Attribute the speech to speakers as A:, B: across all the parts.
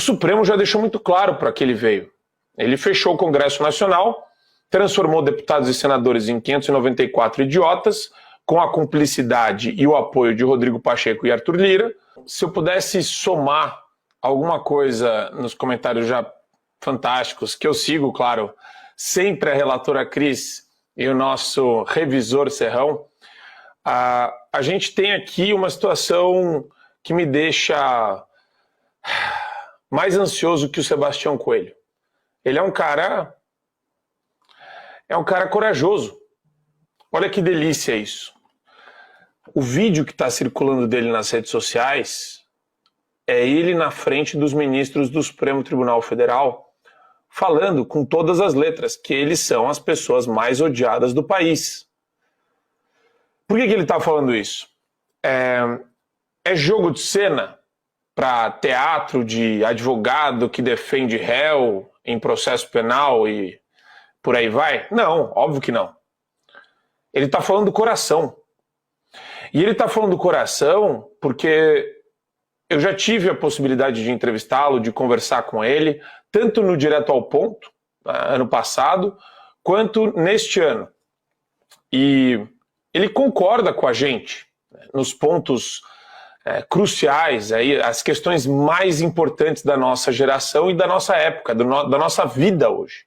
A: O Supremo já deixou muito claro para que ele veio. Ele fechou o Congresso Nacional, transformou deputados e senadores em 594 idiotas, com a cumplicidade e o apoio de Rodrigo Pacheco e Arthur Lira. Se eu pudesse somar alguma coisa nos comentários já fantásticos, que eu sigo, claro, sempre a relatora Cris e o nosso revisor Serrão, a gente tem aqui uma situação que me deixa mais ansioso que o Sebastião Coelho. Ele é um cara corajoso. Olha que delícia isso. O vídeo que está circulando dele nas redes sociais é ele na frente dos ministros do Supremo Tribunal Federal, falando com todas as letras que eles são as pessoas mais odiadas do país. Por que ele está falando isso? É jogo de cena para teatro de advogado que defende réu em processo penal e por aí vai? Não, óbvio que não. Ele está falando do coração. E ele está falando do coração porque eu já tive a possibilidade de entrevistá-lo, de conversar com ele, tanto no Direto ao Ponto, ano passado, quanto neste ano. E ele concorda com a gente nos pontos cruciais, aí, as questões mais importantes da nossa geração e da nossa época, da nossa vida hoje.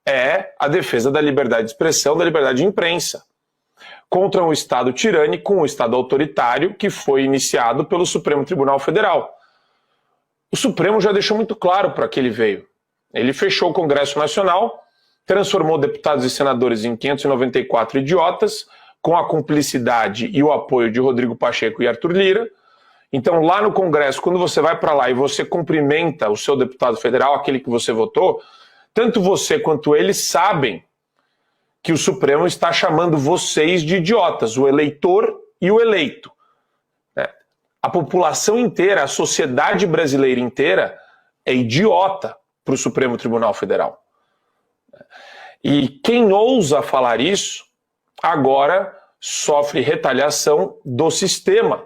A: É a defesa da liberdade de expressão, da liberdade de imprensa, contra um Estado tirânico, um Estado autoritário que foi iniciado pelo Supremo Tribunal Federal. O Supremo já deixou muito claro para que ele veio. Ele fechou o Congresso Nacional, transformou deputados e senadores em 594 idiotas, com a cumplicidade e o apoio de Rodrigo Pacheco e Arthur Lira. Então, lá no Congresso, quando você vai para lá e você cumprimenta o seu deputado federal, aquele que você votou, tanto você quanto eles sabem que o Supremo está chamando vocês de idiotas, o eleitor e o eleito. A população inteira, a sociedade brasileira inteira é idiota para o Supremo Tribunal Federal. E quem ousa falar isso, agora sofre retaliação do sistema.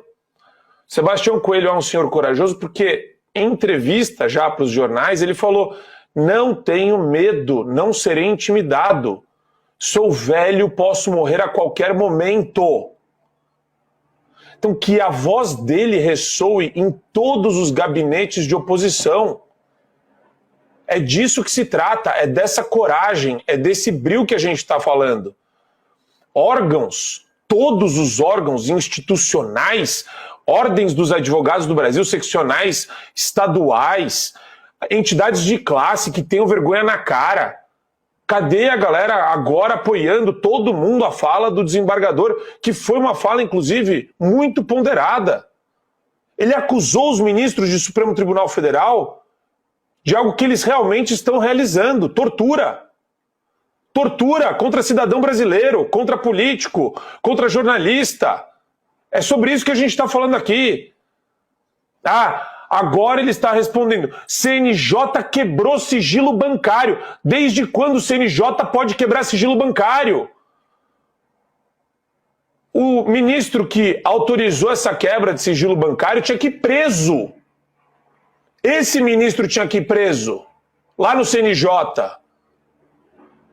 A: Sebastião Coelho é um senhor corajoso porque, em entrevista já para os jornais, ele falou: não tenho medo, não serei intimidado. Sou velho, posso morrer a qualquer momento. Então, que a voz dele ressoe em todos os gabinetes de oposição. É disso que se trata, é dessa coragem, é desse brio que a gente está falando. Órgãos, todos os órgãos institucionais, ordens dos advogados do Brasil, seccionais, estaduais, entidades de classe que tenham vergonha na cara. Cadê a galera agora apoiando todo mundo a fala do desembargador, que foi uma fala, inclusive, muito ponderada? Ele acusou os ministros do Supremo Tribunal Federal de algo que eles realmente estão realizando: tortura. Tortura contra cidadão brasileiro, contra político, contra jornalista. É sobre isso que a gente está falando aqui. Agora ele está respondendo: CNJ quebrou sigilo bancário. Desde quando o CNJ pode quebrar sigilo bancário? O ministro que autorizou essa quebra de sigilo bancário tinha que ir preso. Esse ministro tinha que ir preso, lá no CNJ.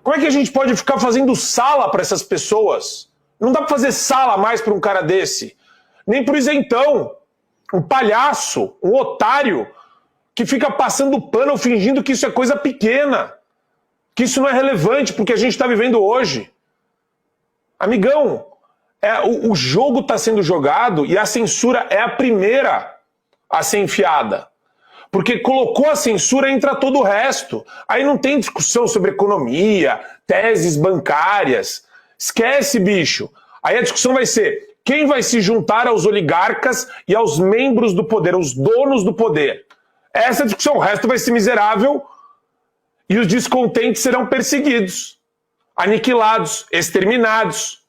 A: Como é que a gente pode ficar fazendo sala para essas pessoas? Não dá para fazer sala mais para um cara desse. Nem pro isentão. Um palhaço, um otário, que fica passando pano fingindo que isso é coisa pequena, que isso não é relevante porque a gente está vivendo hoje. Amigão, o jogo está sendo jogado e a censura é a primeira a ser enfiada. Porque colocou a censura, entra todo o resto. Aí não tem discussão sobre economia, teses bancárias. Esquece, bicho. Aí a discussão vai ser: quem vai se juntar aos oligarcas e aos membros do poder, os donos do poder? Essa discussão. O resto vai ser miserável e os descontentes serão perseguidos, aniquilados, exterminados,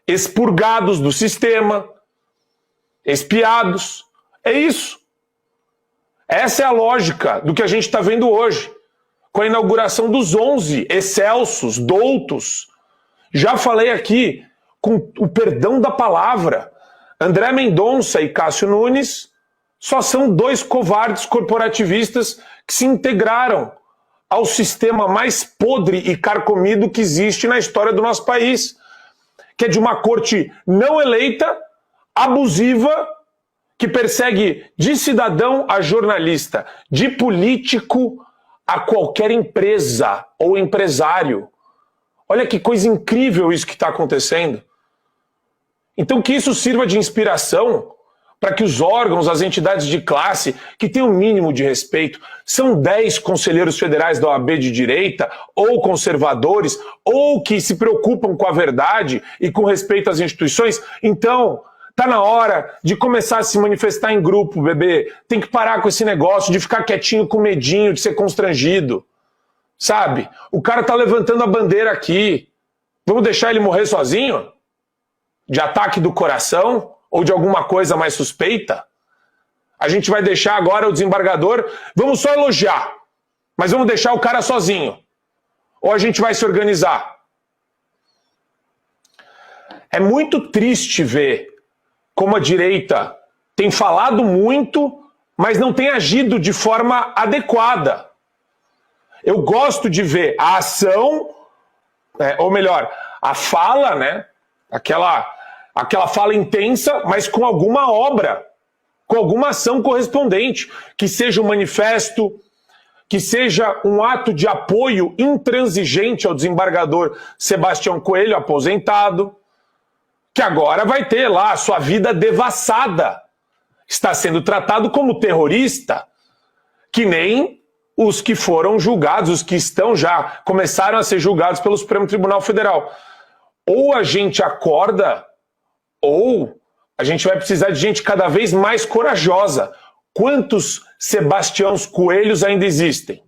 A: expurgados do sistema, espiados. É isso. Essa é a lógica do que a gente está vendo hoje, com a inauguração dos 11 excelsos, doutos. Já falei aqui, com o perdão da palavra, André Mendonça e Cássio Nunes só são dois covardes corporativistas que se integraram ao sistema mais podre e carcomido que existe na história do nosso país, que é de uma corte não eleita, abusiva, que persegue de cidadão a jornalista, de político a qualquer empresa ou empresário. Olha que coisa incrível isso que está acontecendo. Então que isso sirva de inspiração para que os órgãos, as entidades de classe, que têm o mínimo de respeito, são 10 conselheiros federais da OAB de direita, ou conservadores, ou que se preocupam com a verdade e com respeito às instituições. Então, tá na hora de começar a se manifestar em grupo, bebê. Tem que parar com esse negócio de ficar quietinho com medinho de ser constrangido. Sabe? O cara tá levantando a bandeira aqui. Vamos deixar ele morrer sozinho? De ataque do coração? Ou de alguma coisa mais suspeita? A gente vai deixar agora o desembargador, vamos só elogiar, mas vamos deixar o cara sozinho. Ou a gente vai se organizar. É muito triste ver como a direita tem falado muito, mas não tem agido de forma adequada. Eu gosto de ver a ação, ou melhor, a fala, né? Aquela fala intensa, mas com alguma obra, com alguma ação correspondente, que seja um manifesto, que seja um ato de apoio intransigente ao desembargador Sebastião Coelho, aposentado, que agora vai ter lá a sua vida devassada. Está sendo tratado como terrorista, que nem os que foram julgados, os que estão já, começaram a ser julgados pelo Supremo Tribunal Federal. Ou a gente acorda, ou a gente vai precisar de gente cada vez mais corajosa. Quantos Sebastiãos Coelhos ainda existem?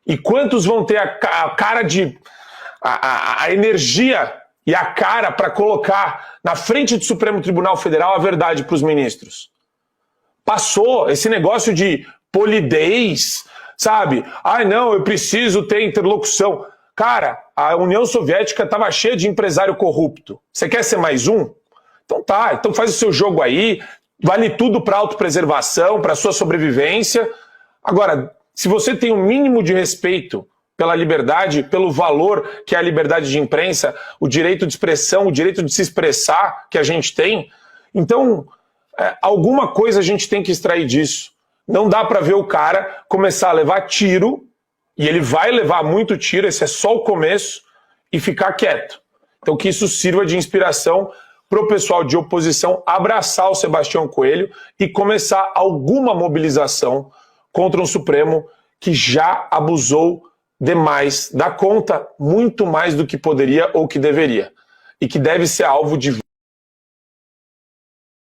A: E quantos vão ter a cara de... a energia e a cara para colocar na frente do Supremo Tribunal Federal a verdade para os ministros? Passou esse negócio de polidez, sabe? Ai, não, eu preciso ter interlocução. Cara, a União Soviética estava cheia de empresário corrupto. Você quer ser mais um? Então tá, então faz o seu jogo aí, vale tudo para autopreservação, para sua sobrevivência. Agora, se você tem um mínimo de respeito pela liberdade, pelo valor que é a liberdade de imprensa, o direito de expressão, o direito de se expressar que a gente tem, então alguma coisa a gente tem que extrair disso. Não dá para ver o cara começar a levar tiro, e ele vai levar muito tiro, esse é só o começo, e ficar quieto. Então que isso sirva de inspiração para o pessoal de oposição abraçar o Sebastião Coelho e começar alguma mobilização contra um Supremo que já abusou demais da conta, muito mais do que poderia ou que deveria, e que deve ser alvo de